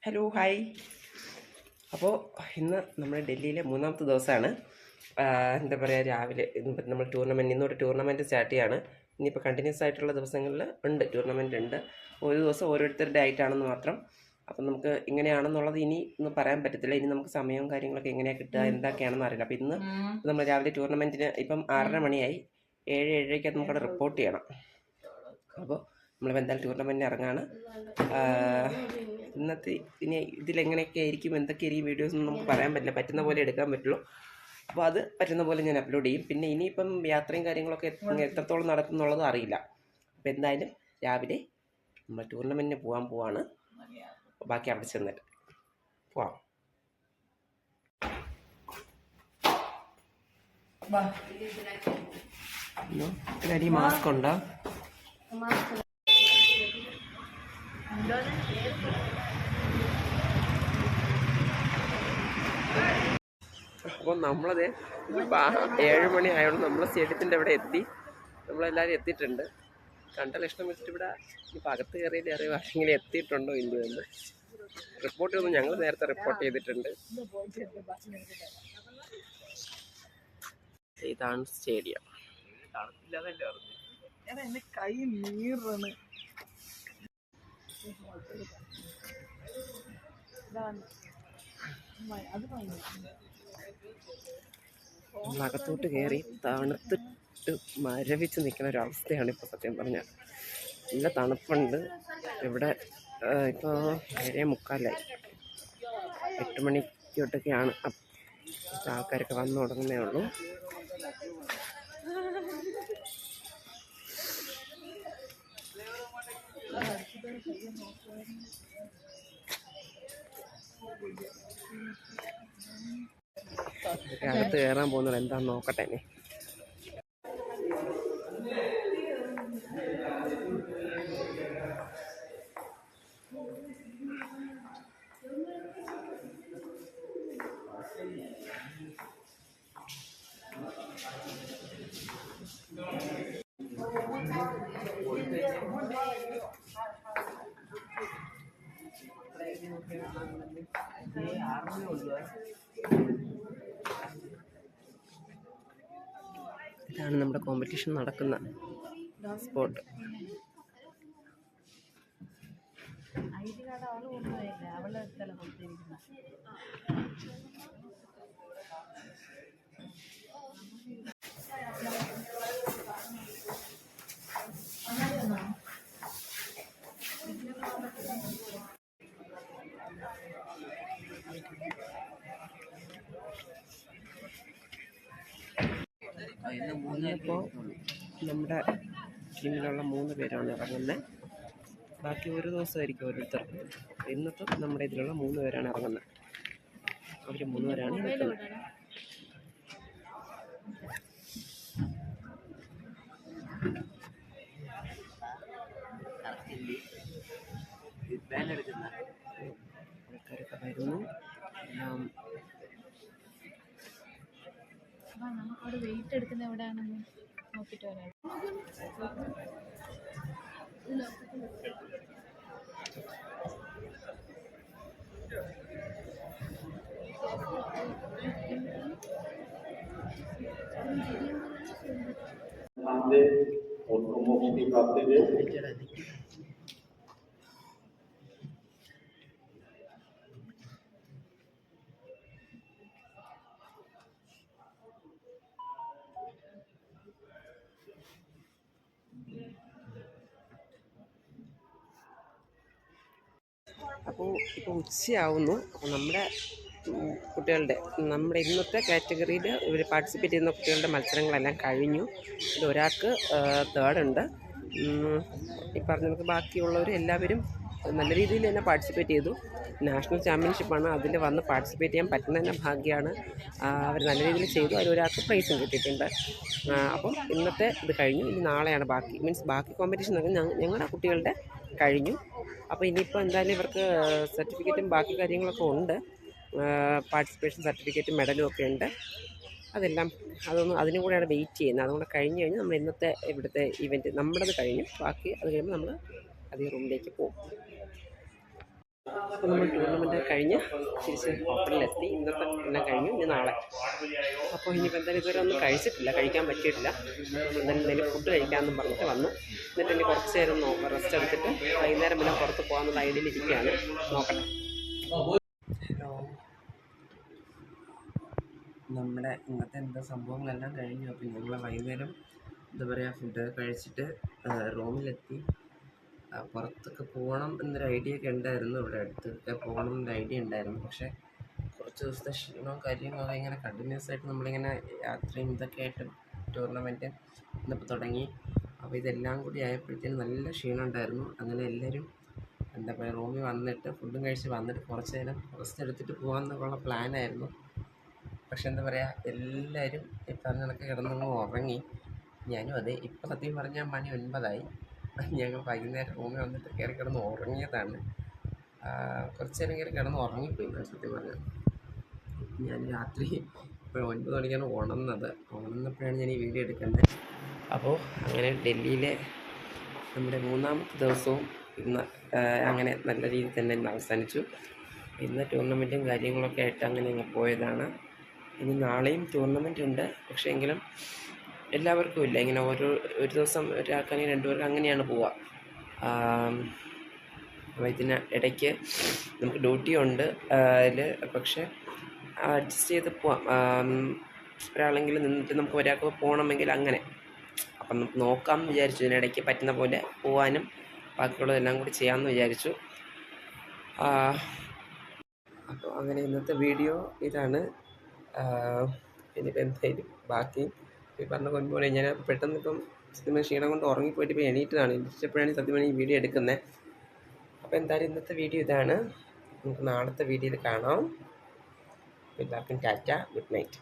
Hello hi. അപ്പോൾ ഇന്ന് നമ്മൾ ഡൽഹിയിലെ മൂന്നാമത്തെ ദിവസമാണ്. എന്താ പറയുക, രാവിലെ നമ്മൾ ഇന്നോട്ട് ടൂർണമെൻറ്റ് സ്റ്റാർട്ട് ചെയ്യാണ്. ഇനിയിപ്പോൾ കണ്ടിന്യൂസ് ആയിട്ടുള്ള ദിവസങ്ങളിൽ ഉണ്ട്, ടൂർണമെൻ്റ് ഉണ്ട്. ഒരു ദിവസം ഓരോരുത്തരുടെ ആയിട്ടാണെന്ന് മാത്രം. അപ്പം നമുക്ക് ഇങ്ങനെയാണെന്നുള്ളത് ഇനി ഒന്നും പറയാൻ പറ്റത്തില്ല. ഇനി നമുക്ക് സമയവും കാര്യങ്ങളൊക്കെ എങ്ങനെയാണ് കിട്ടുക, എന്തൊക്കെയാണെന്ന് അറിയില്ല. അപ്പോൾ ഇന്ന് നമ്മൾ രാവിലെ ടൂർണമെൻറ്റിന് ഇപ്പം 6:30 മണിയായി. 7-7:30 നമുക്കവിടെ റിപ്പോർട്ട് ചെയ്യണം. അപ്പോൾ നമ്മളിപ്പോൾ എന്തായാലും ടൂർണമെൻറ്റിന് ഇറങ്ങാണ്. ഇന്നത്തെ ഇനി ഇതിലെങ്ങനെയൊക്കെ ആയിരിക്കും, എന്തൊക്കെയായിരിക്കും വീഡിയോസ് ഒന്നും നമുക്ക് പറയാൻ പറ്റില്ല. പറ്റുന്ന പോലെ എടുക്കാൻ പറ്റുള്ളൂ. അപ്പോൾ അത് പറ്റുന്ന പോലെ ഞാൻ അപ്ലോഡ് ചെയ്യും. പിന്നെ ഇനിയിപ്പം യാത്രയും കാര്യങ്ങളൊക്കെ എത്രത്തോളം നടക്കുന്നുള്ളത് അറിയില്ല. അപ്പോൾ എന്തായാലും രാവിലെ നമ്മൾ ടൂർണമെൻറ്റിന് പോവാണ്. ബാക്കി അവിടെ ചെന്നിട്ട് പോവാം. ഇതിലടി മാസ്ക് ഉണ്ടോ? അപ്പോൾ നമ്മളത് 7 മണി ആയതുകൊണ്ട് നമ്മൾ സ്റ്റേഡിയത്തിൻ്റെ അവിടെ എത്തി. നമ്മളെല്ലാവരും എത്തിയിട്ടുണ്ട്. കണ്ട ലക്ഷണം വെച്ചിട്ട് ഇവിടെ ഇപ്പോൾ അകത്ത് കയറിയിട്ട് അറിയാം ആരെങ്കിലും എത്തിയിട്ടുണ്ടോ ഇല്ലയോ എന്ന്. റിപ്പോർട്ട് ചെയ്തൊന്നും ഞങ്ങൾ നേരത്തെ റിപ്പോർട്ട് ചെയ്തിട്ടുണ്ട്. ഇതാണ് സ്റ്റേഡിയം. നമ്മളകത്തോട്ട് കയറി തണുത്തിട്ട് മരവിച്ച് നിൽക്കുന്ന ഒരവസ്ഥയാണ് ഇപ്പോൾ. സത്യം പറഞ്ഞാൽ നല്ല തണുപ്പുണ്ട് ഇവിടെ. ഇപ്പോൾ 7:45, 8 മണിക്കൊട്ടൊക്കെയാണ് ആൾക്കാരൊക്കെ വന്നു തുടങ്ങുന്നേ ഉള്ളൂ. അകത്ത് കയറാൻ പോകുന്നത് എന്താണെന്ന് നോക്കട്ടെ. ഇതാണ് നമ്മുടെ കോമ്പറ്റീഷൻ നടക്കുന്ന സ്പോട്ട്. ഇപ്പോൾ നമ്മുടെ ടീമിലുള്ള 3 പേരാണ് ഇറങ്ങുന്നത്. ബാക്കി ഒരു ദിവസമായിരിക്കും ഓരോരുത്തർക്ക്. ഇന്നത്തെ നമ്മുടെ ഇതിലുള്ള 3 പേരാണ് ഇറങ്ങുന്നത്. അവർ 3 പേരാണ് നിൽക്കുന്നത്. ആൾക്കാരൊക്കെ വരുന്നു. എല്ലാം അവിടെ വെയിറ്റ് എടുക്കുന്ന എവിടെയാണെന്ന് നോക്കിയിട്ട് വരാം. അപ്പോൾ ഇപ്പോൾ ഉച്ചയാവുന്നു. അപ്പോൾ നമ്മുടെ ഇന്നത്തെ കാറ്റഗറിയിൽ ഇവർ പാർട്ടിസിപ്പേറ്റ് ചെയ്യുന്ന കുട്ടികളുടെ മത്സരങ്ങളെല്ലാം കഴിഞ്ഞു. ഒരാൾക്ക് 3rd ഉണ്ട്. ഈ പറഞ്ഞ ബാക്കിയുള്ളവർ എല്ലാവരും നല്ല രീതിയിൽ തന്നെ പാർട്ടിസിപ്പേറ്റ് ചെയ്തു. നാഷണൽ ചാമ്പ്യൻഷിപ്പാണ്, അതിൽ വന്ന് പാർട്ടിസിപ്പേറ്റ് ചെയ്യാൻ പറ്റുന്ന തന്നെ ഭാഗ്യമാണ്. അവർ നല്ല രീതിയിൽ ചെയ്തു. അതിലൊരാൾക്ക് പ്രൈസും കിട്ടിയിട്ടുണ്ട്. അപ്പം ഇന്നത്തെ ഇത് കഴിഞ്ഞു. ഇനി നാളെയാണ് ബാക്കി കോമ്പറ്റീഷൻ ഞങ്ങളുടെ കുട്ടികളുടെ കഴിഞ്ഞു. അപ്പോൾ ഇനിയിപ്പോൾ എന്തായാലും ഇവർക്ക് സർട്ടിഫിക്കറ്റും ബാക്കി കാര്യങ്ങളൊക്കെ ഉണ്ട്. പാർട്ടിസിപ്പേഷൻ സർട്ടിഫിക്കറ്റും മെഡലും ഒക്കെ ഉണ്ട്. അതിനും കൂടെയാണ് വെയിറ്റ് ചെയ്യുന്നത്. അതുകൊണ്ട് കഴിഞ്ഞ് കഴിഞ്ഞാൽ നമ്മൾ ഇന്നത്തെ ഇവിടുത്തെ ഇവൻറ്റ് നമ്മുടേത് കഴിഞ്ഞു. ബാക്കി അത് കഴിയുമ്പോൾ നമ്മൾ അതേ റൂമിലേക്ക് പോകും. അപ്പോൾ നമ്മൾ ടൂർണമെൻറ്റ് കഴിഞ്ഞ് തിരിച്ച് ഹോട്ടലിലെത്തി. ഇന്നത്തെ എല്ലാം കഴിഞ്ഞു, ഇനി നാളെ. അപ്പോൾ ഇനിയിപ്പോൾ എന്തായാലും ഇതുവരെ ഒന്നും കഴിച്ചിട്ടില്ല, കഴിക്കാൻ പറ്റിയിട്ടില്ല. എന്തെങ്കിലും ഫുഡ് കഴിക്കാമെന്നും പറഞ്ഞിട്ട് വന്നു. എന്നിട്ട് ഇനി കുറച്ച് നേരം റെസ്റ്റ് എടുത്തിട്ട് വൈകുന്നേരം പിന്നെ പുറത്ത് പോകാമെന്നുള്ള ഐഡിയയിലിരിക്കുകയാണ്. നോക്കട്ടെ. ഹലോ, നമ്മുടെ ഇന്നത്തെ എന്താ സംഭവങ്ങളെല്ലാം കഴിഞ്ഞു. അപ്പോൾ ഞങ്ങൾ വൈകുന്നേരം എന്താ പറയുക ഫുഡ് കഴിച്ചിട്ട് റൂമിലെത്തി. പുറത്തൊക്കെ പോകണം എന്നൊരു ഐഡിയ ഒക്കെ ഉണ്ടായിരുന്നു, ഇവിടെ അടുത്തൊക്കെ പോകണം എന്നൊരു ഐഡിയ ഉണ്ടായിരുന്നു. പക്ഷേ കുറച്ച് ദിവസത്തെ ക്ഷീണവും കാര്യങ്ങളും ഇങ്ങനെ കണ്ടിന്യൂസ് ആയിട്ട് നമ്മളിങ്ങനെ യാത്രയും ഇതൊക്കെ ആയിട്ട് ടൂർണമെൻറ്റ് ഇന്നിപ്പോൾ തുടങ്ങി. അപ്പോൾ ഇതെല്ലാം കൂടി ആയപ്പോഴത്തേനും നല്ല ക്ഷീണം ഉണ്ടായിരുന്നു. അങ്ങനെ എല്ലാവരും എന്താ പറയുക റൂമിൽ വന്നിട്ട് ഫുഡും കഴിച്ച് വന്നിട്ട് കുറച്ച് നേരം റെസ്റ്റ് എടുത്തിട്ട് പോകാമെന്നൊക്കെയുള്ള പ്ലാനായിരുന്നു. പക്ഷെ എന്താ പറയുക എല്ലാവരും ഈ പറഞ്ഞ കണക്ക് കിടന്നങ്ങ് ഉറങ്ങി. ഞാനും അതെ. ഇപ്പം സത്യം പറഞ്ഞാൽ മണി 9 ഞങ്ങൾ വൈകുന്നേരം റൂമിൽ വന്നിട്ട് കയറി കിടന്ന് ഉറങ്ങിയതാണ്. കുറച്ച് നേരം കയറി കിടന്ന് ഉറങ്ങിപ്പോയി സത്യം പറഞ്ഞാൽ. ഞാൻ രാത്രി ഇപ്പോൾ 9 മണിക്കാണ് ഉണർന്നപ്പോഴാണ് ഞാൻ ഈ വീഡിയോ എടുക്കുന്നത്. അപ്പോൾ അങ്ങനെ ഡൽഹിയിലെ നമ്മുടെ 3ാമത്തെ ദിവസവും ഇന്ന് അങ്ങനെ നല്ല രീതിയിൽ തന്നെ ഇന്ന് അവസാനിച്ചു. ഇന്ന് ടൂർണമെൻറ്റും കാര്യങ്ങളൊക്കെ ആയിട്ട് അങ്ങനെ അങ്ങ് പോയതാണ്. ഇനി നാളെയും ടൂർണമെൻറ്റ് ഉണ്ട്. പക്ഷേ എങ്കിലും എല്ലാവർക്കും ഇല്ല, ഇങ്ങനെ ഒരു ദിവസം ഒരാൾക്കാണെങ്കിൽ 2 പേർക്ക് അങ്ങനെയാണ് പോവുക. അപ്പോൾ ഇതിന് ഇടയ്ക്ക് നമുക്ക് ഡ്യൂട്ടി ഉണ്ട് അതിൽ. പക്ഷേ അഡ്ജസ്റ്റ് ചെയ്ത് പോവാം. ഒരാളെങ്കിലും നിന്നിട്ട് നമുക്ക് ഒരാൾക്ക് പോകണമെങ്കിൽ അങ്ങനെ. അപ്പം നമുക്ക് നോക്കാമെന്ന് വിചാരിച്ചു. ഇതിനിടയ്ക്ക് പറ്റുന്ന പോലെ പോകാനും ബാക്കിയുള്ളതെല്ലാം കൂടി ചെയ്യാമെന്ന് വിചാരിച്ചു. അപ്പോൾ അങ്ങനെ ഇന്നത്തെ വീഡിയോ ഇതാണ്. ഇനിയിപ്പോൾ എന്തായാലും ബാക്കി ഈ പറഞ്ഞ പോലെ ഞാൻ പെട്ടെന്ന് ഇപ്പം സത്യം ക്ഷീണം കൊണ്ട് ഉറങ്ങിപ്പോയിട്ട് ഇപ്പോൾ എണീറ്റതാണ്. എണീറ്റപ്പോഴാണ് സത്യം ഈ വീഡിയോ എടുക്കുന്നത്. അപ്പോൾ എന്തായാലും ഇന്നത്തെ വീഡിയോ ഇതാണ്. നമുക്ക് നാളത്തെ വീഡിയോയിൽ കാണാം. എല്ലാവർക്കും ടാറ്റ, ഗുഡ് നൈറ്റ്.